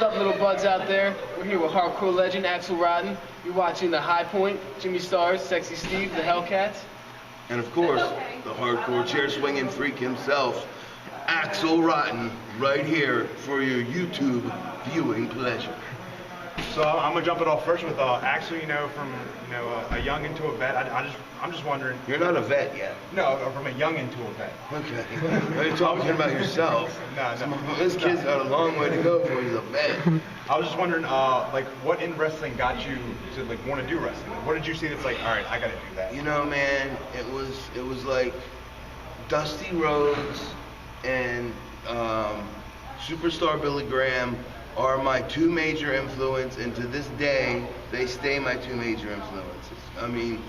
What's up, little buds out there? We're here with hardcore legend Axl Rotten. You're watching the Highpoint, Jimmy Stars, Sexy Steve, the Hellcats. And of course, the hardcore chair swinging freak himself, Axl Rotten, right here for your YouTube viewing pleasure. So I'm gonna jump it off first with Axl. From a young into a vet. I'm just wondering. You're not a vet yet. No, from a young into a vet. Okay. Are you talking about yourself? No. This kid's got a long way to go before he's a vet. I was just wondering, what in wrestling got you to want to do wrestling? What did you see that's like, all right, I gotta do that? You know, man, it was like Dusty Rhodes and Superstar Billy Graham are my two major influences, and to this day, they stay my two major influences. I mean,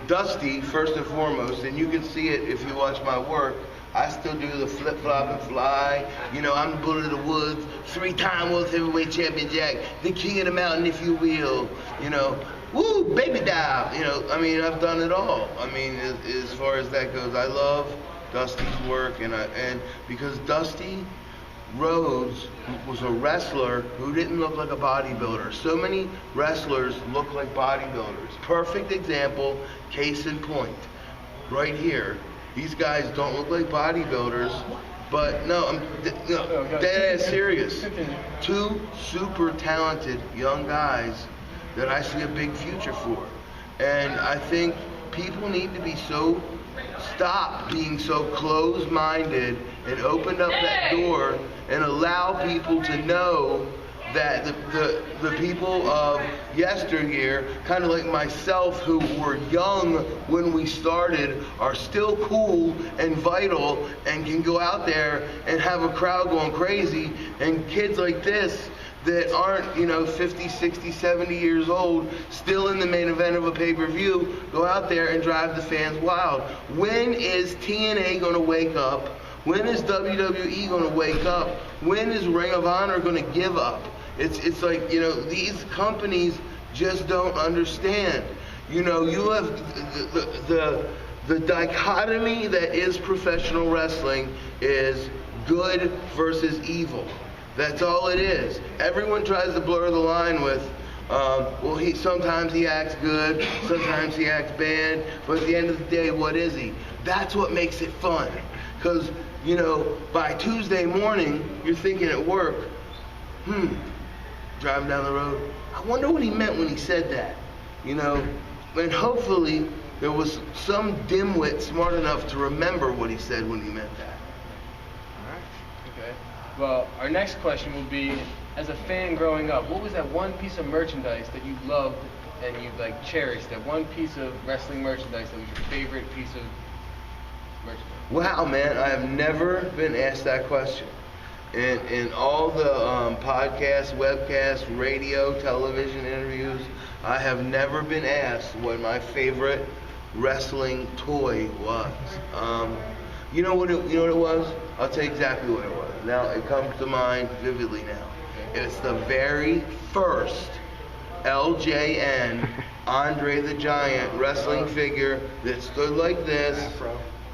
Dusty, first and foremost, and you can see it if you watch my work, I still do the flip-flop and fly. I'm the Bullet of the Woods, 3-time World Heavyweight Champion Jack, the king of the mountain, if you will. Woo, baby doll. I mean, I've done it all. I mean, as far as that goes, I love Dusty's work, and because Dusty Rhodes was a wrestler who didn't look like a bodybuilder. So many wrestlers look like bodybuilders. Perfect example, case in point, right here. These guys don't look like bodybuilders, but no, I'm dead ass serious. Two super talented young guys that I see a big future for. And I think people need to stop being so closed-minded and open up that door and allow people to know that the people of yesteryear, kind of like myself, who were young when we started, are still cool and vital and can go out there and have a crowd going crazy, and kids like this that aren't, 50, 60, 70 years old, still in the main event of a pay-per-view, go out there and drive the fans wild. When is TNA going to wake up? When is WWE going to wake up? When is Ring of Honor going to give up? It's like, these companies just don't understand. You have the dichotomy that is professional wrestling is good versus evil. That's all it is. Everyone tries to blur the line with, sometimes he acts good, sometimes he acts bad, but at the end of the day, what is he? That's what makes it fun. Because, by Tuesday morning, you're thinking at work, driving down the road, I wonder what he meant when he said that. And hopefully there was some dimwit smart enough to remember what he said when he meant that. Well, our next question will be, as a fan growing up, what was that one piece of merchandise that you loved and you cherished? That one piece of wrestling merchandise that was your favorite piece of merchandise? Wow, man, I have never been asked that question. In all the podcasts, webcasts, radio, television interviews, I have never been asked what my favorite wrestling toy was. You know what it was? I'll tell you exactly what it was. Now, it comes to mind vividly now. It's the very first LJN Andre the Giant wrestling figure that stood like this,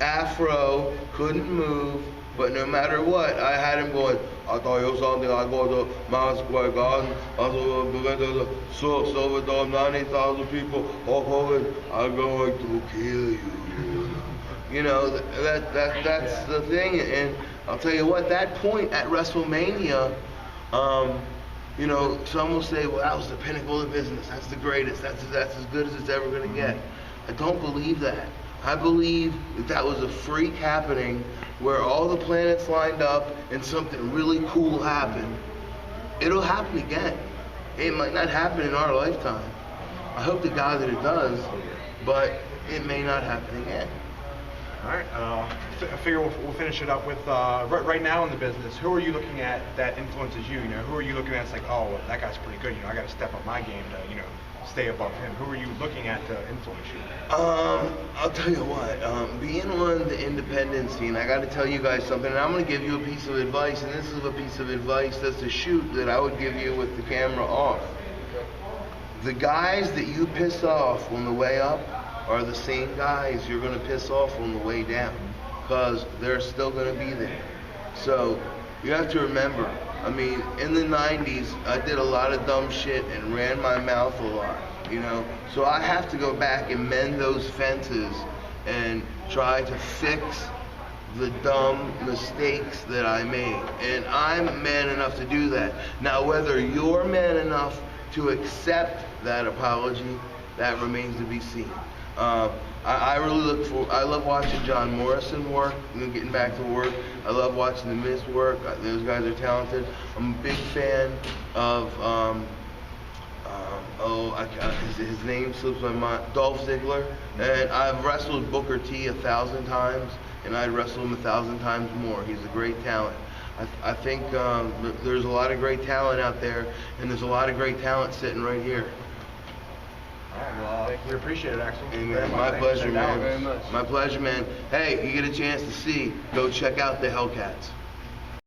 Afro, couldn't move, but no matter what, I had him going, I thought it was something, I go to Madison Square Garden, I went to the Silverdome, 90,000 people, Hulk Hogan, I'm going to kill you. That's the thing, and I'll tell you what, that point at WrestleMania, some will say, well, that was the pinnacle of business, that's the greatest, that's as good as it's ever going to get. I don't believe that. I believe that was a freak happening where all the planets lined up and something really cool happened. It'll happen again. It might not happen in our lifetime. I hope to God that it does, but it may not happen again. All right, I figure we'll finish it up with, right now in the business, who are you looking at that influences you? Who are you looking at, it's like, oh, well, that guy's pretty good, I got to step up my game to, stay above him. Who are you looking at to influence you? I'll tell you what, being on the independent scene, I got to tell you guys something, and I'm going to give you a piece of advice, and this is a piece of advice that's a shoot that I would give you with the camera off. The guys that you piss off on the way up are the same guys you're going to piss off on the way down, because they're still going to be there. So you have to remember, I mean, in the 90s, I did a lot of dumb shit and ran my mouth a lot, you know? So I have to go back and mend those fences and try to fix the dumb mistakes that I made. And I'm man enough to do that. Now, whether you're man enough to accept that apology, that remains to be seen. I really I love watching John Morrison work, getting back to work. I love watching The Miz work. Those guys are talented. I'm a big fan of, his name slips my mind, Dolph Ziggler. And I've wrestled Booker T 1,000 times, and I'd wrestle him 1,000 times more. He's a great talent. I think there's a lot of great talent out there, and there's a lot of great talent sitting right here. All right, well, we appreciate it, Axl. Amen. My pleasure, man. Very much. My pleasure, man. Hey, you get a chance to see, go check out the Hellcats.